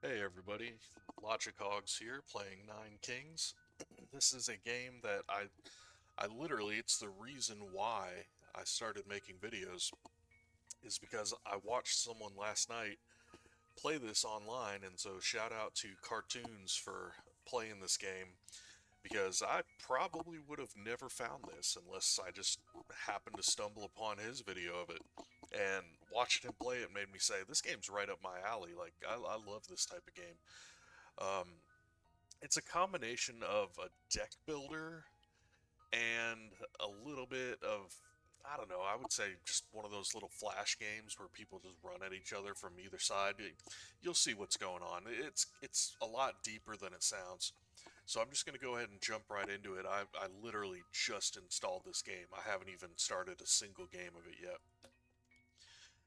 Hey everybody, Logic Hogs here playing Nine Kings. This is a game that I literally, it's the reason why I started making videos, is because I watched someone last night play this online, and so shout out to Cartoonz for playing this game, because I probably would have never found this unless I just happened to stumble upon his video of it. And watching him play it made me say, this game's right up my alley. Like, I love this type of game. Um, it's a combination of a deck builder and a little bit of, I don't know, I would say just one of those little flash games where people just run at each other from either side. You'll see what's going on. It's a lot deeper than it sounds. So I'm just going to go ahead and jump right into it. I literally just installed this game. I haven't even started a single game of it yet.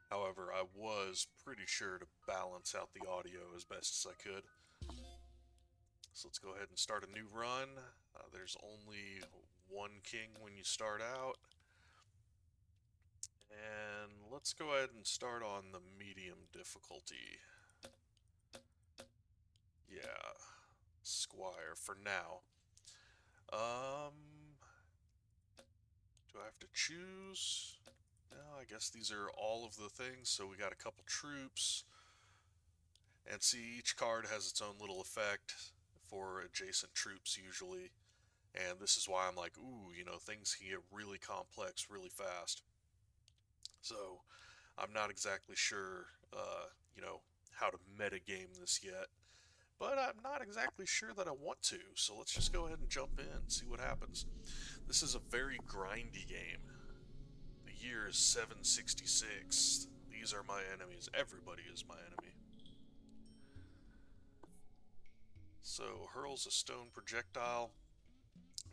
However, I was pretty sure to balance out the audio as best as I could. So let's go ahead and start a new run. There's only one king when you start out. And let's go ahead and start on the medium difficulty. Yeah, Squire for now. Um, do I have to choose? No, I guess these are all of the things. So we got a couple troops. And see, each card has its own little effect for adjacent troops usually. And this is why I'm like, ooh, things can get really complex really fast. So I'm not exactly sure, how to metagame this yet. But I'm not exactly sure that I want to. So let's just go ahead and jump in and see what happens. This is a very grindy game. The year is 766. These are my enemies. Everybody is my enemy. So hurls a stone projectile.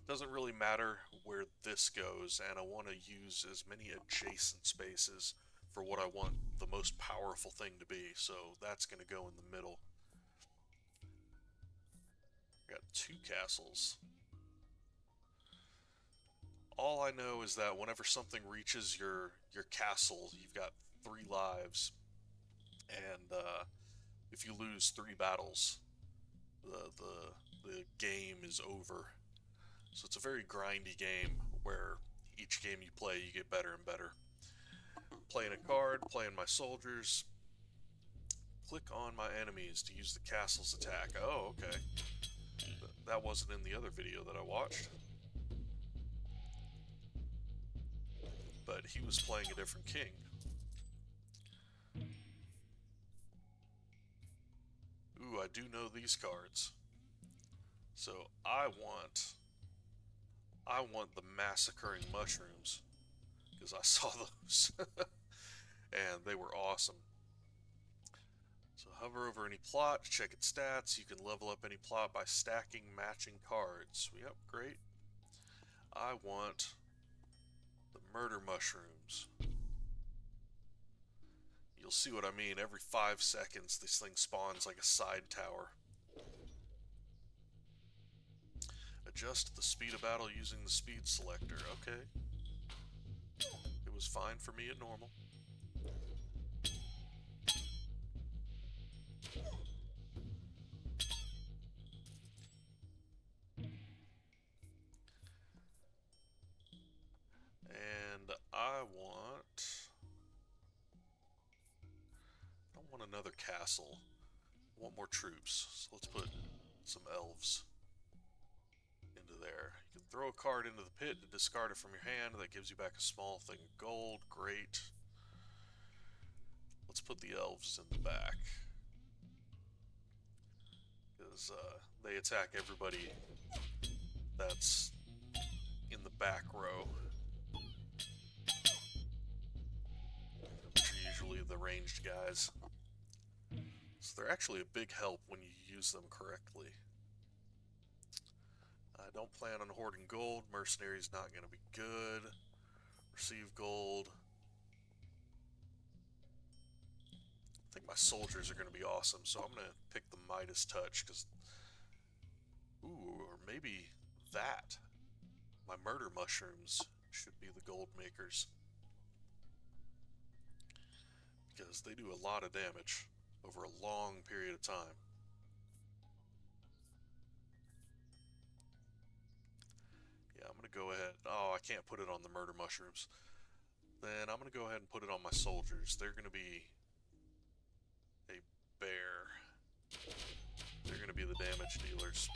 Doesn't really matter where this goes, and I want to use as many adjacent spaces for what I want the most powerful thing to be, so that's going to go in the middle. Got two castles. All I know is that whenever something reaches your castle, you've got 3 lives, and if you lose 3 battles, the game is over. So it's a very grindy game where each game you play, you get better and better. Playing a card, playing my soldiers. Click on my enemies to use the castle's attack. Oh, okay. That wasn't in the other video that I watched. But he was playing a different king. Ooh, I do know these cards. So I want the massacring mushrooms because I saw those and they were awesome. So hover over any plot, check its stats. You can level up any plot by stacking matching cards. Yep, great. I want the murder mushrooms. You'll see what I mean. Every 5 seconds, this thing spawns like a side tower. Adjust the speed of battle using the speed selector. Okay. It was fine for me at normal. And I don't want another castle. I want more troops. So let's put some elves into there. You can throw a card into the pit to discard it from your hand. That gives you back a small thing of gold. Great. Let's put the elves in the back. Because they attack everybody that's in the back row. Which are usually the ranged guys. So they're actually a big help when you use them correctly. I don't plan on hoarding gold. Mercenary's not going to be good. Receive gold. I think my soldiers are going to be awesome, so I'm going to pick the Midas Touch, because... Ooh, or maybe that. My murder mushrooms should be the gold makers, because they do a lot of damage over a long period of time. go ahead. Oh, I can't put it on the murder mushrooms. Then I'm going to go ahead and put it on my soldiers. They're going to be a bear. They're going to be the damage dealers.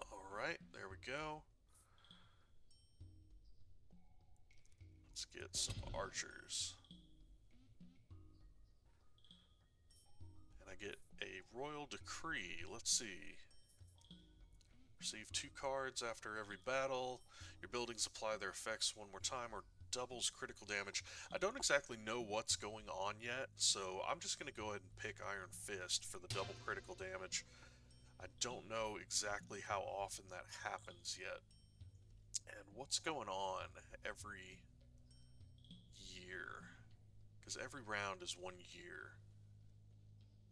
Alright, there we go. Let's get some archers. And I get a royal decree. Let's see. Receive 2 cards after every battle. Your buildings apply their effects one more time or doubles critical damage. I don't exactly know what's going on yet, so I'm just going to go ahead and pick Iron Fist for the double critical damage. I don't know exactly how often that happens yet. And what's going on every year? Because every round is 1 year.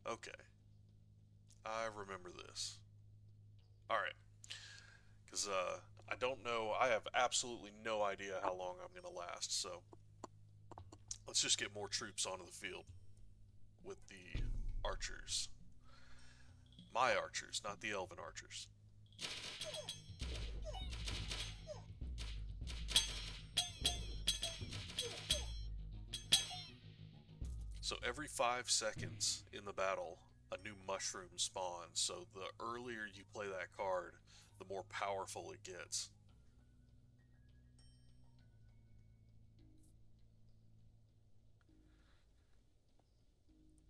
Okay. I remember this. Alright. Because, I don't know, I have absolutely no idea how long I'm going to last, so let's just get more troops onto the field with the archers. My archers, not the elven archers. So every 5 seconds in the battle, a new mushroom spawns, so the earlier you play that card, the more powerful it gets.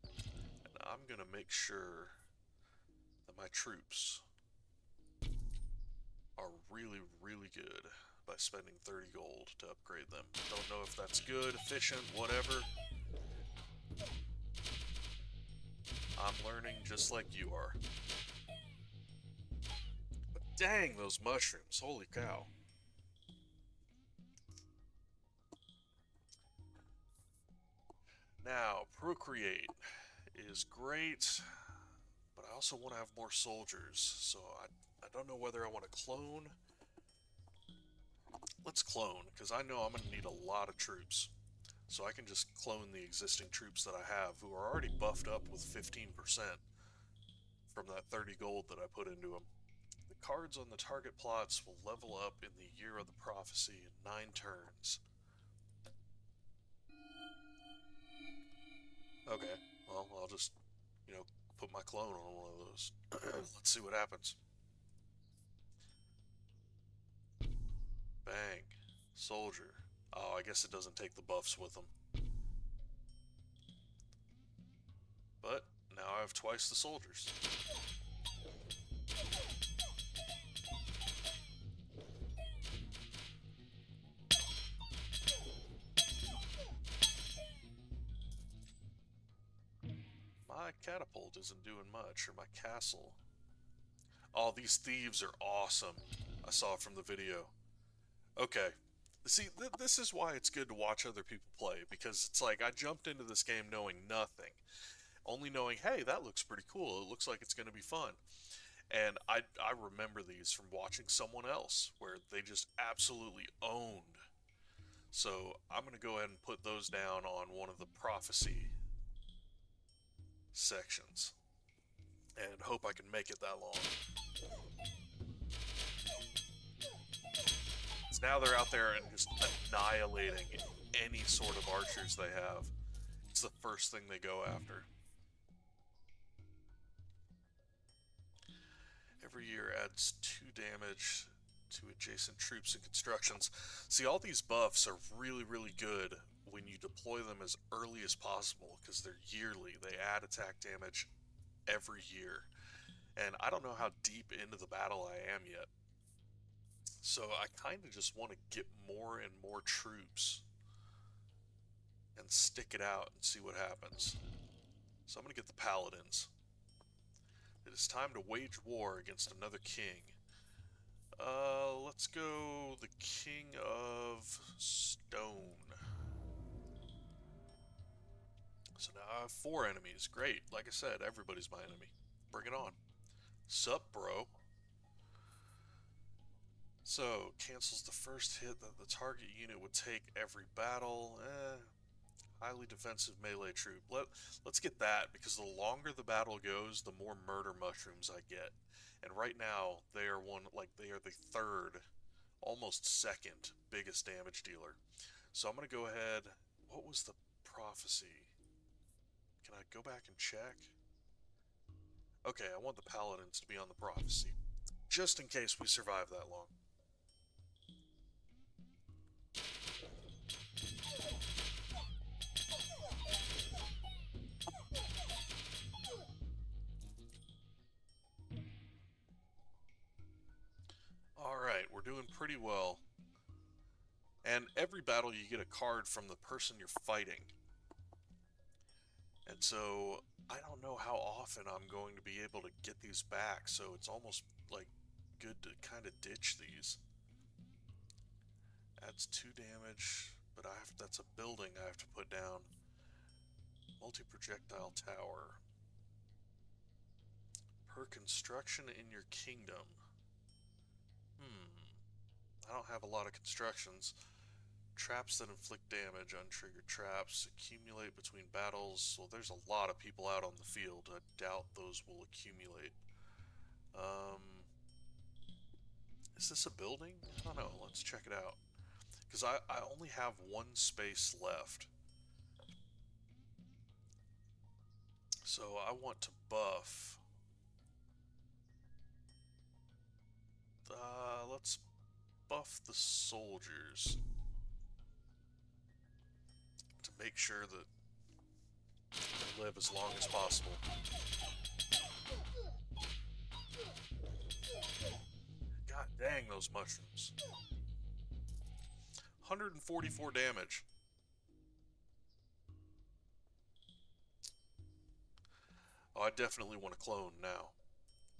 And I'm gonna make sure that my troops are really, really good by spending 30 gold to upgrade them. Don't know if that's good, efficient, whatever. I'm learning just like you are. But dang, those mushrooms, holy cow. Now, procreate is great, but I also want to have more soldiers, so I don't know whether I want to clone. Let's clone, because I know I'm going to need a lot of troops. So I can just clone the existing troops that I have, who are already buffed up with 15% from that 30 gold that I put into them. The cards on the target plots will level up in the Year of the Prophecy in 9 turns. Okay, well, I'll just, put my clone on one of those. Let's see what happens. Bang. Soldier. Oh, I guess it doesn't take the buffs with them. But now I have twice the soldiers. My catapult isn't doing much, or my castle. Oh, these thieves are awesome. I saw it from the video. Okay. See, this is why it's good to watch other people play, because it's like I jumped into this game knowing nothing. Only knowing, hey, that looks pretty cool. It looks like it's going to be fun. And I remember these from watching someone else, where they just absolutely owned. So I'm going to go ahead and put those down on one of the prophecy sections. And hope I can make it that long. So now they're out there and just annihilating any sort of archers they have. It's the first thing they go after. Every year adds 2 damage to adjacent troops and constructions. See, all these buffs are really, really good when you deploy them as early as possible, because they're yearly. They add attack damage every year. And I don't know how deep into the battle I am yet. So I kind of just want to get more and more troops and stick it out and see what happens. So I'm going to get the paladins. It is time to wage war against another king. Let's go the King of Stone. So now I have 4 enemies. Great. Like I said, everybody's my enemy. Bring it on. Sup, bro? So, cancels the first hit that the target unit would take every battle. Highly defensive melee troop. Let's get that, because the longer the battle goes, the more murder mushrooms I get. And right now, they are they are the third, almost second biggest damage dealer. So I'm gonna go ahead. What was the prophecy? Can I go back and check? Okay, I want the paladins to be on the prophecy, just in case we survive that long. Alright, we're doing pretty well. And every battle you get a card from the person you're fighting. And so I don't know how often I'm going to be able to get these back, so it's almost like good to kind of ditch these. Adds 2 damage, but that's a building I have to put down. Multi-projectile tower. Per construction in your kingdom. I don't have a lot of constructions. Traps that inflict damage, untriggered traps, accumulate between battles. Well, there's a lot of people out on the field. I doubt those will accumulate. Is this a building? I don't know. Let's check it out. Because I only have 1 space left. So I want to buff. Let's buff the soldiers to make sure that they live as long as possible. God dang, those mushrooms. 144 damage. Oh, I definitely want to clone now.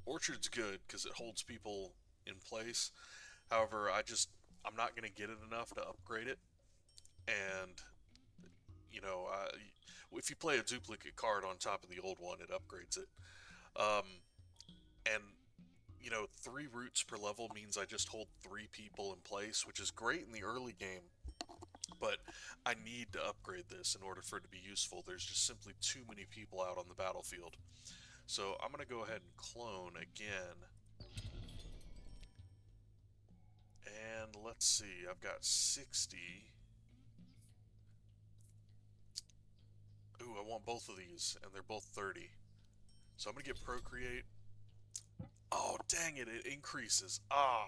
Orchard's good because it holds people in place. However, I'm not going to get it enough to upgrade it. And, you know, if you play a duplicate card on top of the old one, it upgrades it. And, you know, 3 roots per level means I just hold 3 people in place, which is great in the early game. But I need to upgrade this in order for it to be useful. There's just simply too many people out on the battlefield. So I'm going to go ahead and clone again. And let's see, I've got 60. Ooh, I want both of these, and they're both 30. So I'm going to get Procreate. Oh, dang it, it increases. I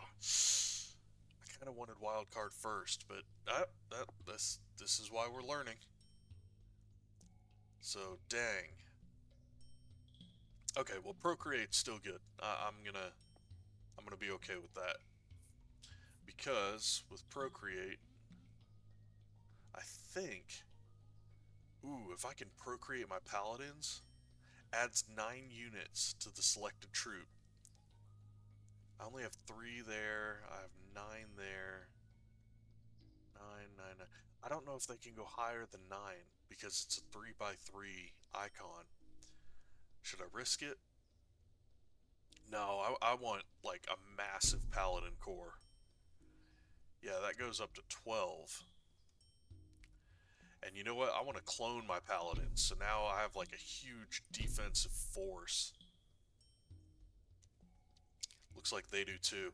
kind of wanted Wildcard first, but this is why we're learning. So, dang. Okay, well, Procreate's still good. I'm gonna be okay with that. Because, with Procreate, I think... Ooh, if I can Procreate my Paladins, adds 9 units to the selected troop. I only have 3 there, I have 9 there. 9, 9, 9. I don't know if they can go higher than 9, because it's a 3x3 icon. Should I risk it? No, I want, like, a massive Paladin core. Yeah, that goes up to 12. And you know what? I want to clone my Paladins, so now I have, like, a huge defensive force. Looks like they do too.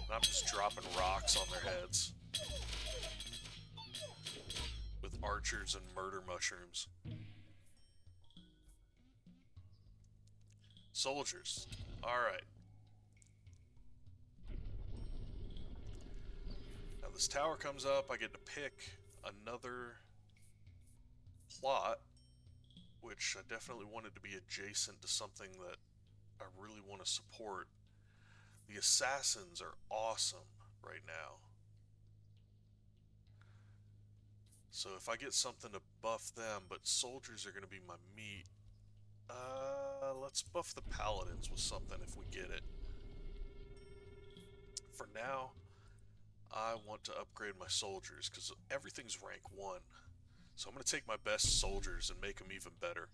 And I'm just dropping rocks on their heads. With archers and murder mushrooms. Soldiers. Alright. Now this tower comes up, I get to pick another plot, which I definitely wanted to be adjacent to something that I really want to support. The assassins are awesome right now. So if I get something to buff them, but soldiers are going to be my meat, let's buff the paladins with something if we get it. For now, I want to upgrade my soldiers because everything's rank 1. So I'm going to take my best soldiers and make them even better.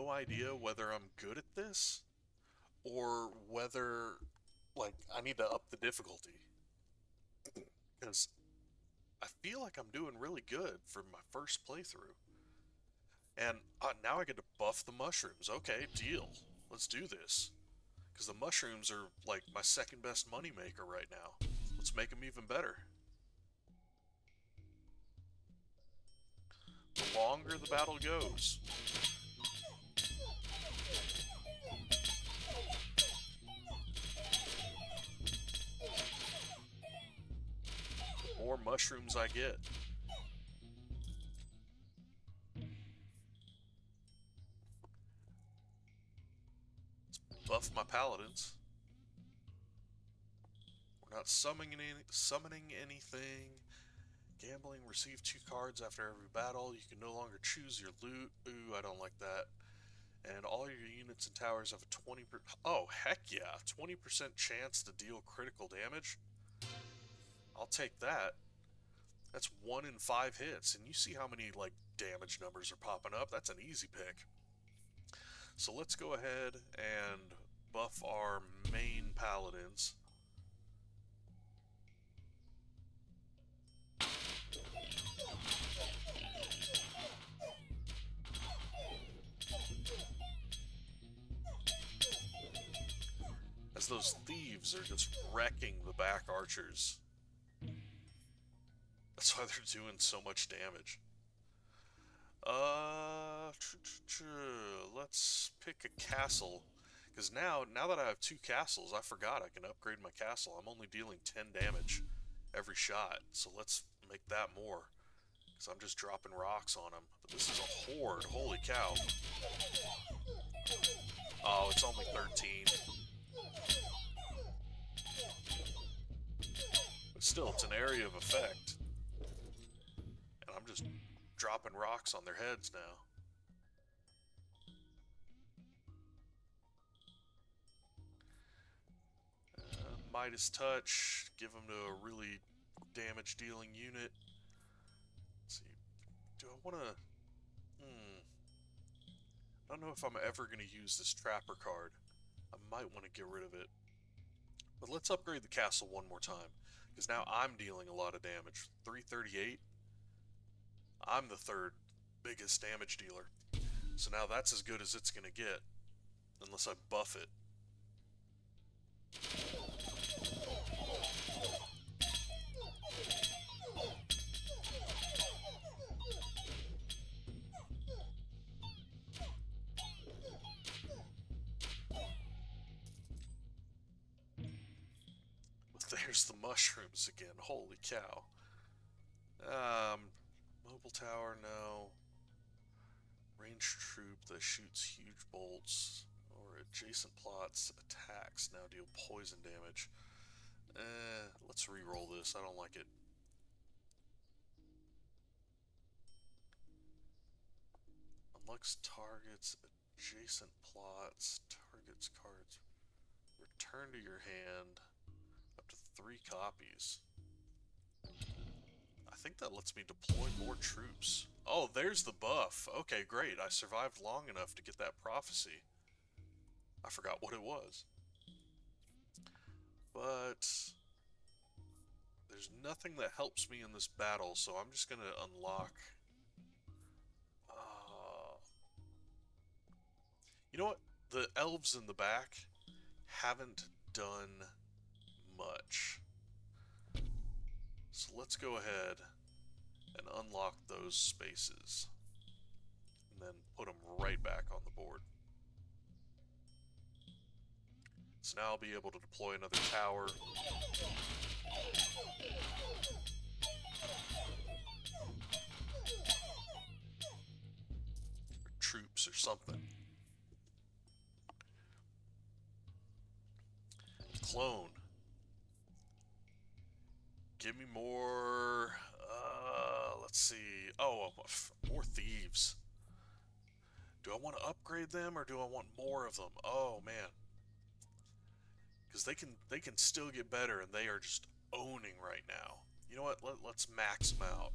no idea whether I'm good at this or whether, like, I need to up the difficulty. Because I feel like I'm doing really good for my first playthrough. And now I get to buff the mushrooms. Okay, deal. Let's do this. Because the mushrooms are like my second best moneymaker right now. Let's make them even better. The longer the battle goes, the more mushrooms I get. Let's buff my paladins. We're not summoning anything. Gambling, receive 2 cards after every battle. You can no longer choose your loot. Ooh, I don't like that. And all your units and towers have a 20%. Oh, heck yeah. 20% chance to deal critical damage. I'll take that. That's 1 in 5 hits. And you see how many, like, damage numbers are popping up? That's an easy pick. So let's go ahead and buff our main paladins. As those thieves are just wrecking the back archers. That's why they're doing so much damage. Let's pick a castle. Because now that I have 2 castles, I forgot I can upgrade my castle. I'm only dealing 10 damage every shot. So let's make that more. Because I'm just dropping rocks on them. But this is a horde. Holy cow. Oh, it's only 13. But still, it's an area of effect. And I'm just dropping rocks on their heads now. Midas Touch, give them to a really damage-dealing unit. Let's see, do I want to... I don't know if I'm ever going to use this Trapper card. I might want to get rid of it. But let's upgrade the castle one more time, because now I'm dealing a lot of damage. 338. I'm the 3rd biggest damage dealer. So now that's as good as it's going to get, unless I buff it. There's the mushrooms again. Holy cow. Mobile tower, no. Ranged troop that shoots huge bolts or adjacent plots attacks now deal poison damage. Let's re-roll this. I don't like it. Unlocks targets, adjacent plots, targets cards. Return to your hand. Up to 3 copies. I think that lets me deploy more troops. Oh, there's the buff. Okay, great. I survived long enough to get that prophecy. I forgot what it was. But there's nothing that helps me in this battle, so I'm just going to unlock... You know what? The elves in the back haven't done much. So let's go ahead and unlock those spaces. And then put them right back on the board. So now I'll be able to deploy another tower. Or troops or something. Clone. Give me more... let's see... Oh, more thieves. Do I want to upgrade them or do I want more of them? Oh, man. Because they can still get better and they are just owning right now. You know what? Let's max them out.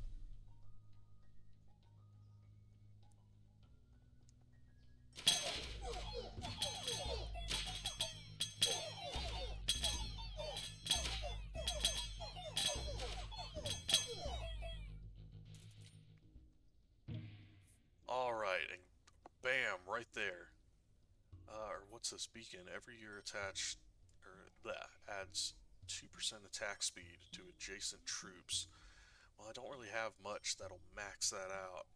access beacon. Every year attached, or that adds 2% attack speed to adjacent troops. Well, I don't really have much that'll max that out.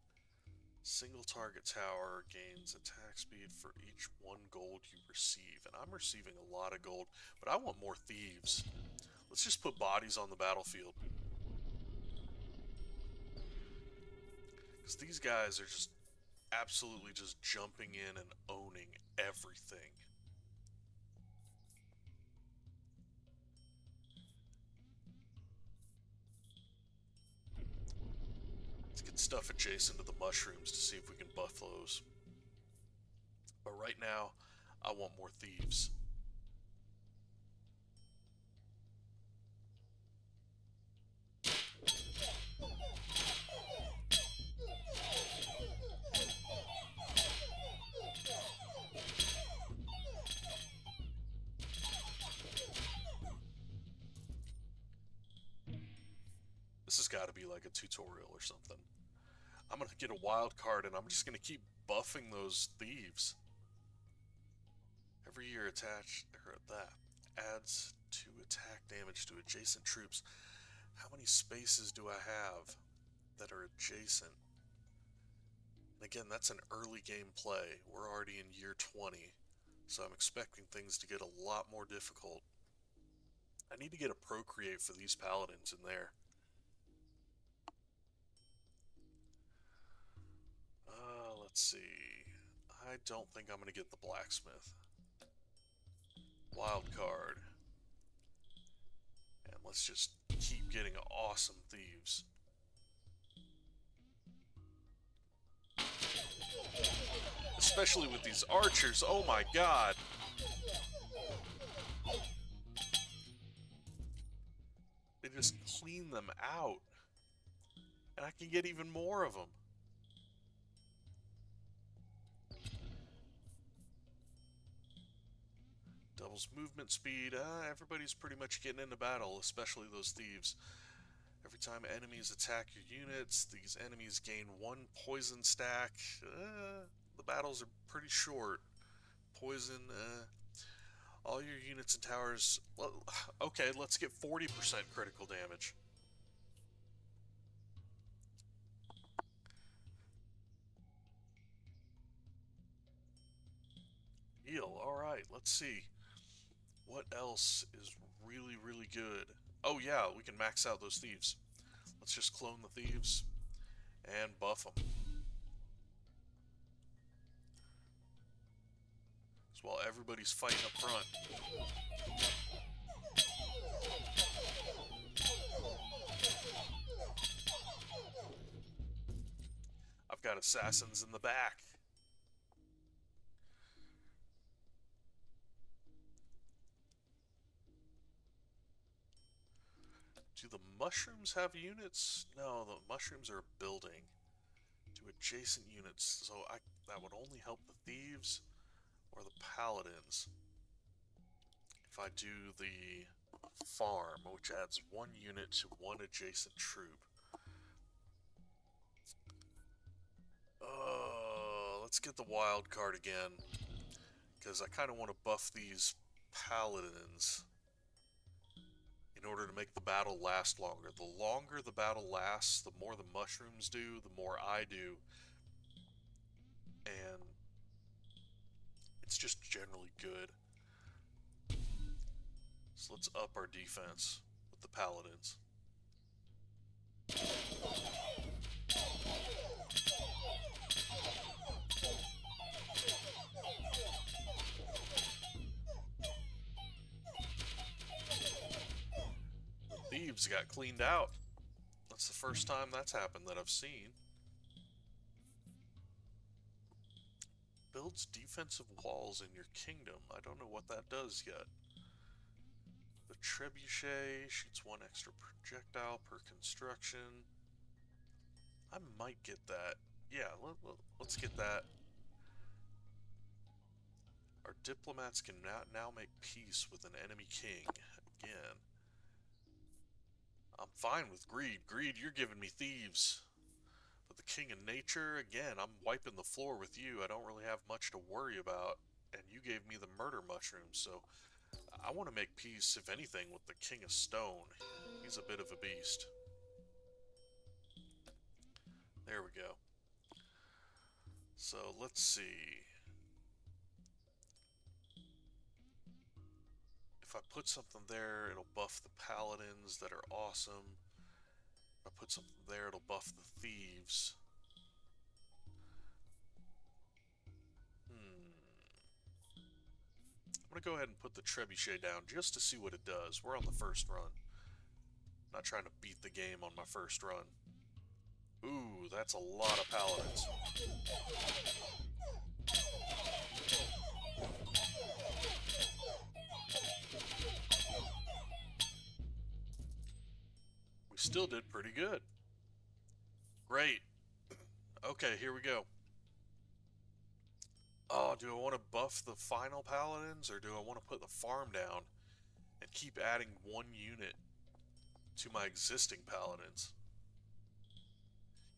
Single target tower gains attack speed for each 1 gold you receive. And I'm receiving a lot of gold, but I want more thieves. Let's just put bodies on the battlefield. Because these guys are just absolutely just jumping in and owning everything. Let's get stuff adjacent to the mushrooms to see if we can buff those. But right now, I want more thieves. This has got to be like a tutorial or something. I'm going to get a wild card and I'm just going to keep buffing those thieves. Every year attached, or that adds 2 attack damage to adjacent troops. How many spaces do I have that are adjacent? And again, that's an early game play. We're already in year 20, so I'm expecting things to get a lot more difficult. I need to get a procreate for these paladins in there. Let's see. I don't think I'm going to get the blacksmith. Wild card. And let's just keep getting awesome thieves. Especially with these archers. Oh my god. They just clean them out. And I can get even more of them. Doubles movement speed. Everybody's pretty much getting into battle, especially those thieves. Every time enemies attack your units, these enemies gain 1 poison stack. The battles are pretty short. Poison, all your units and towers... Okay, let's get 40% critical damage. Heal, alright, let's see. What else is really, really good? Oh yeah, we can max out those thieves. Let's just clone the thieves and buff them. So while everybody's fighting up front. I've got assassins in the back. Do the mushrooms have units? No, the mushrooms are a building. To adjacent units, so that would only help the thieves or the paladins. If I do the farm, which adds 1 unit to 1 adjacent troop. Let's get the wild card again, because I kind of want to buff these paladins in order to make the battle last longer. The longer the battle lasts, the more the mushrooms do, the more I do. And it's just generally good. So let's up our defense with the paladins. The thieves got cleaned out. That's the first time that's happened that I've seen. Builds defensive walls in your kingdom. I don't know what that does yet. The trebuchet shoots 1 extra projectile per construction. I might get that. Yeah, let's get that. Our diplomats can now make peace with an enemy king. Again. I'm fine with greed. Greed, you're giving me thieves. But the king of nature, again, I'm wiping the floor with you. I don't really have much to worry about. and you gave me the murder mushroom, so I want to make peace, if anything, with the King of Stone. He's a bit of a beast. There we go. So let's see. If I put something there, it'll buff the paladins that are awesome. If I put something there, it'll buff the thieves. I'm gonna go ahead and put the trebuchet down just to see what it does. We're on the first run. Not trying to beat the game on my first run. Ooh, that's a lot of paladins. We still did pretty good. Great. Okay, here we go. Oh, do I want to buff the final paladins, or do I want to put the farm down and keep adding one unit to my existing paladins?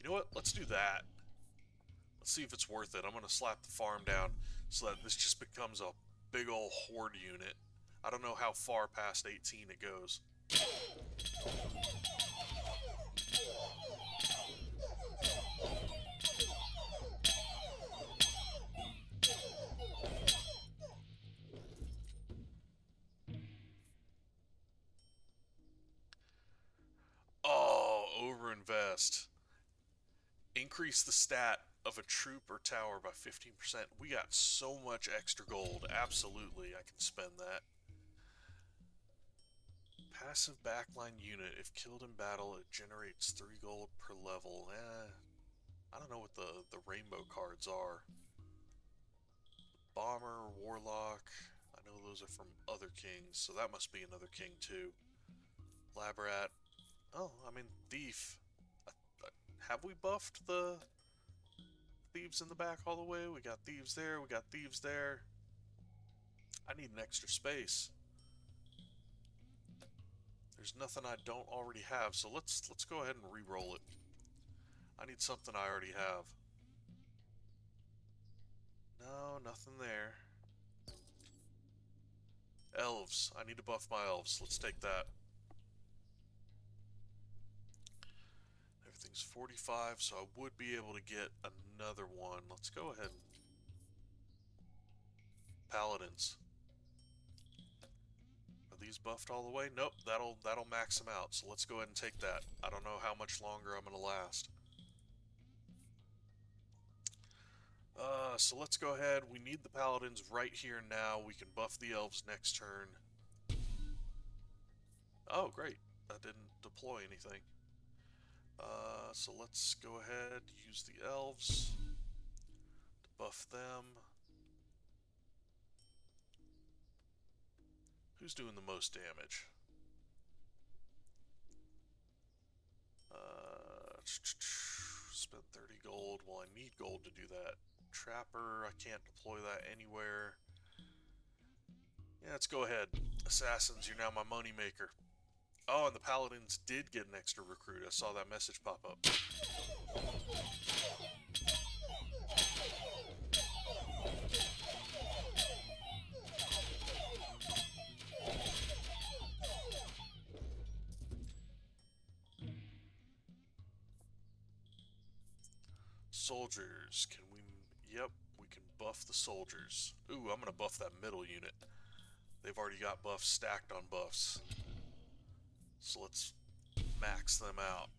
You know what? Let's do that. Let's see if it's worth it. I'm going to slap the farm down so that this just becomes a big ol' horde unit. I don't know how far past 18 it goes. Oh, overinvest. Increase the stat of a troop or tower by 15%. We got so much extra gold. Absolutely, I can spend that. Passive backline unit. If killed in battle, it generates 3 gold per level. I don't know what the rainbow cards are. Bomber, Warlock. I know those are from other kings, so that must be another king too. Labrat. Oh, I mean, Thief. Have we buffed the thieves in the back all the way? We got thieves there, we got thieves there. I need an extra space. There's nothing I don't already have, so let's go ahead and re-roll it. I need something I already have. No, nothing there. Elves. I need to buff my elves. Let's take that. Everything's 45, so I would be able to get another one. Let's go ahead. Paladins. Are these buffed all the way? Nope, that'll max them out. So let's go ahead and take that. I don't know how much longer I'm gonna last. So let's go ahead. We need the paladins right here now. We can buff the elves next turn. Oh, great. That didn't deploy anything. So let's go ahead, use the elves to buff them. Who's doing the most damage? Spent 30 gold. Well, I need gold to do that. Trapper, I can't deploy that anywhere. Yeah, let's go ahead. Assassins, you're now my money maker. Oh, and the paladins did get an extra recruit. I saw that message pop up. Soldiers, can we... Yep, we can buff the soldiers. Ooh, I'm gonna buff that middle unit. They've already got buffs stacked on buffs. So let's max them out.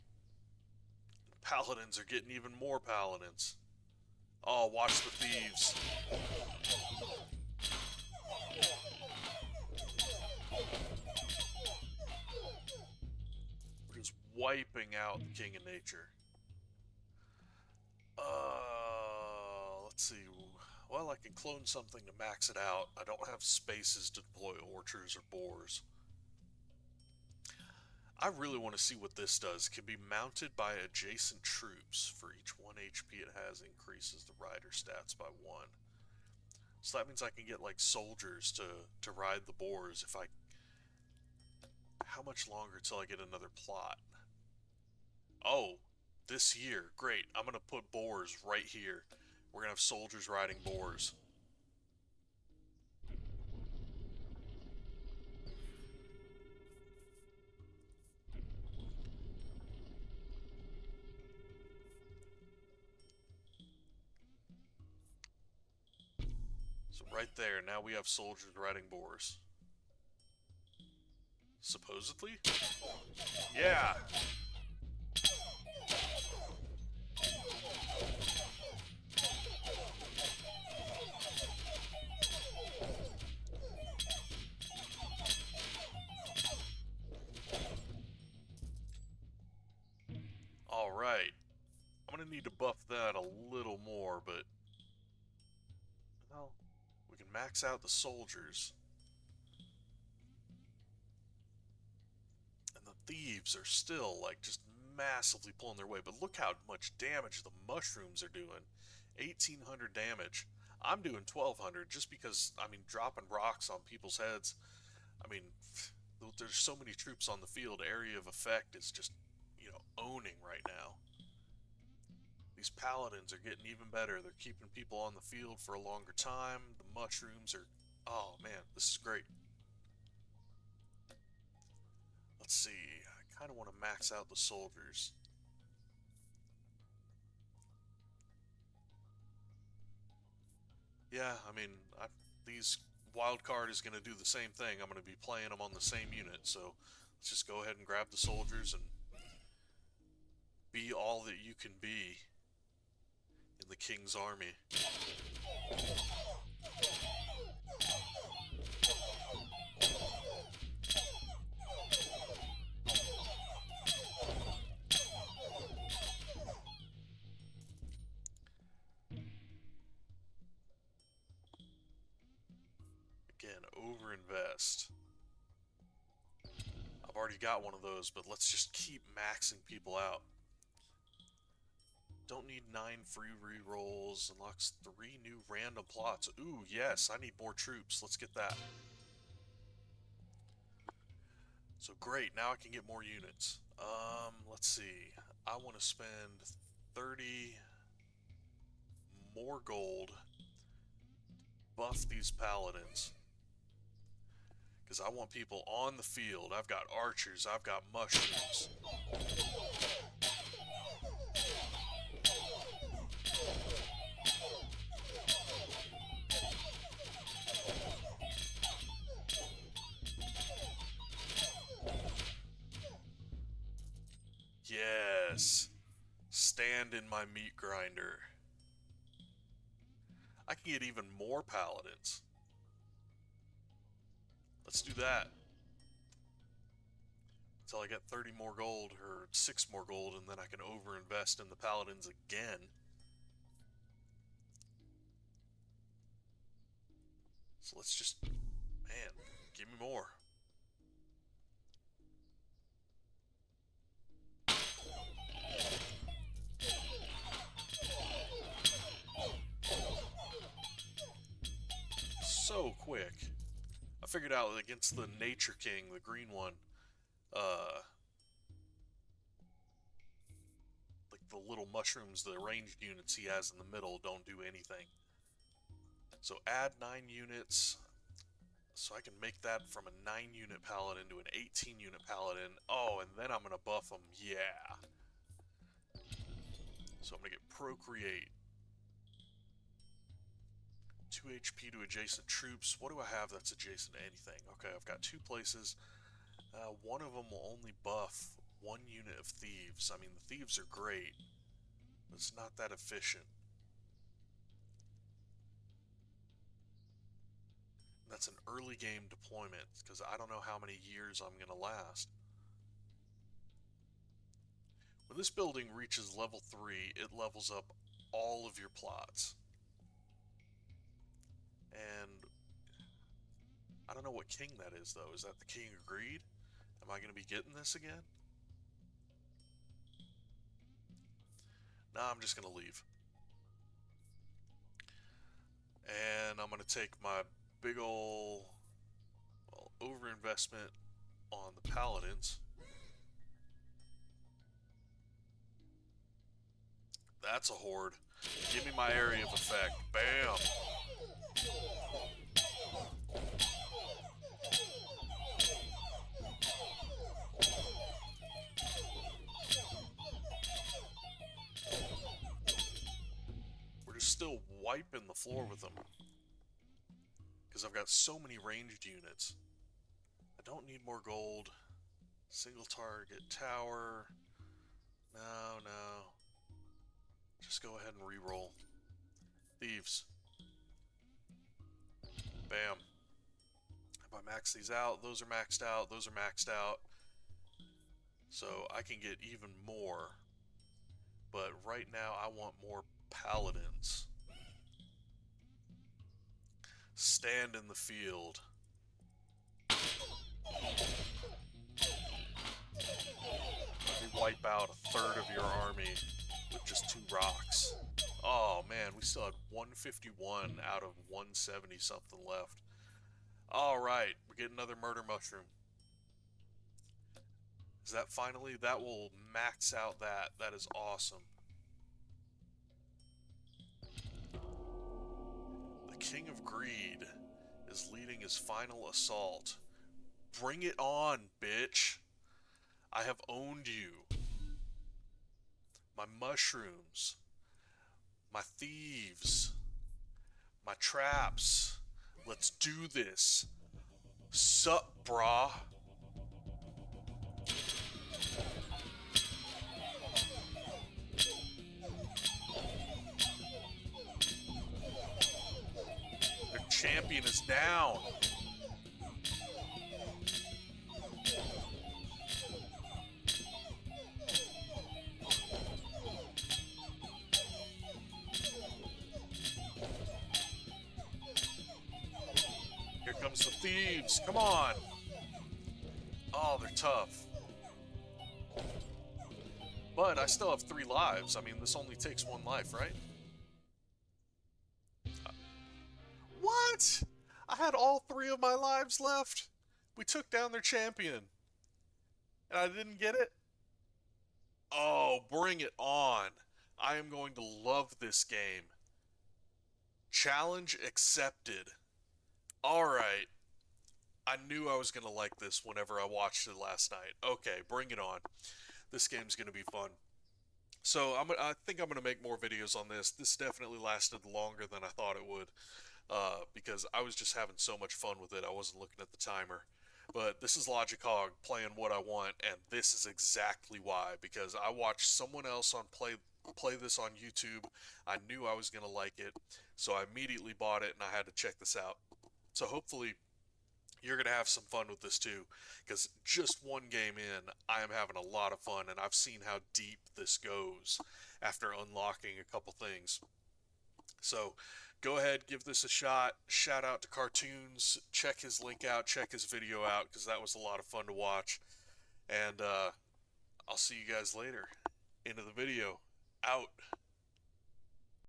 Paladins are getting even more paladins. Oh, watch the thieves. We're just wiping out the King of Nature. Let's see. Well, I can clone something to max it out. I don't have spaces to deploy orchards or boars. I really want to see what this does. It can be mounted by adjacent troops. For each 1 HP it has, increases the rider stats by 1. So that means I can get like soldiers to ride the boars if I... How much longer till I get another plot? Oh, this year. Great. I'm going to put boars right here. We're going to have soldiers riding boars. So right there, now we have soldiers riding boars. Supposedly? Yeah! Alright. I'm gonna need to buff that a little more, but... well, we can max out the soldiers. And the thieves are still, like, just massively pulling their weight. But look how much damage the mushrooms are doing. 1,800 damage. I'm doing 1,200 just because, I mean, dropping rocks on people's heads. I mean, there's so many troops on the field. Area of effect is just, owning right now. These paladins are getting even better. They're keeping people on the field for a longer time. The mushrooms are... oh, man, this is great. Let's see. I kind of want to max out the soldiers. Yeah, I mean, these wildcard is going to do the same thing. I'm going to be playing them on the same unit, so let's just go ahead and grab the soldiers and be all that you can be in the king's army. Again, overinvest. I've already got one of those, but let's just keep maxing people out. Don't need 9 free rerolls. Unlocks 3 new random plots. Ooh, yes, I need more troops. Let's get that. So great, now I can get more units. Let's see. I want to spend 30 more gold. Buff these paladins. Because I want people on the field. I've got archers, I've got mushrooms. Yes. Stand in my meat grinder. I can get even more paladins. Let's do that. Until I get 30 more gold, or 6 more gold, and then I can overinvest in the paladins again. So let's just... man, give me more. So quick. I figured out against the Nature King, the green one, like the little mushrooms, the ranged units he has in the middle don't do anything. So add 9 units, so I can make that from a 9-unit paladin to an 18-unit paladin. Oh, and then I'm going to buff them, yeah. So I'm going to get Procreate. 2 HP to adjacent troops. What do I have that's adjacent to anything? Okay, I've got 2 places. One of them will only buff 1 unit of thieves. I mean, the thieves are great, but it's not that efficient. That's an early game deployment, because I don't know how many years I'm going to last. When this building reaches level 3, it levels up all of your plots. And I don't know what king that is, though. Is that the King of Greed? Am I going to be getting this again? Nah, I'm just going to leave. And I'm going to take my big ol' overinvestment on the paladins. That's a horde. Give me my area of effect. Bam! We're just still wiping the floor with them. because I've got so many ranged units. I don't need more gold. Single target tower. No, no. Just go ahead and re-roll. Thieves. Bam. If I max these out, those are maxed out, those are maxed out. So I can get even more. But right now I want more paladins. Stand in the field. They wipe out a third of your army with just 2 rocks. Oh man, we still had 151 out of 170 something left. Alright, we're getting another murder mushroom. Is that finally? That will max out that. That is awesome. The King of Greed is leading his final assault. Bring it on, bitch. I have owned you. My mushrooms. My thieves. My traps. Let's do this. Sup, brah? Their champion is down. Here comes the thieves. Come on. Oh, they're tough. But I still have 3 lives. I mean, this only takes 1 life, right? What? I had all 3 of my lives left. We took down their champion. And I didn't get it? Oh, bring it on. I am going to love this game. Challenge accepted. Alright. I knew I was going to like this whenever I watched it last night. Okay, bring it on. This game's going to be fun. So I think I'm going to make more videos on this. This definitely lasted longer than I thought it would. Because I was just having so much fun with it. I wasn't looking at the timer. But this is Logic Hog playing what I want, and this is exactly why. Because I watched someone else on play this on YouTube. I knew I was going to like it, so I immediately bought it, and I had to check this out. So hopefully you're going to have some fun with this too, because just one game in, I am having a lot of fun, and I've seen how deep this goes after unlocking a couple things. So go ahead, give this a shot. Shout out to Cartoonz. Check his link out. Check his video out, because that was a lot of fun to watch. And I'll see you guys later. Into the video. Out.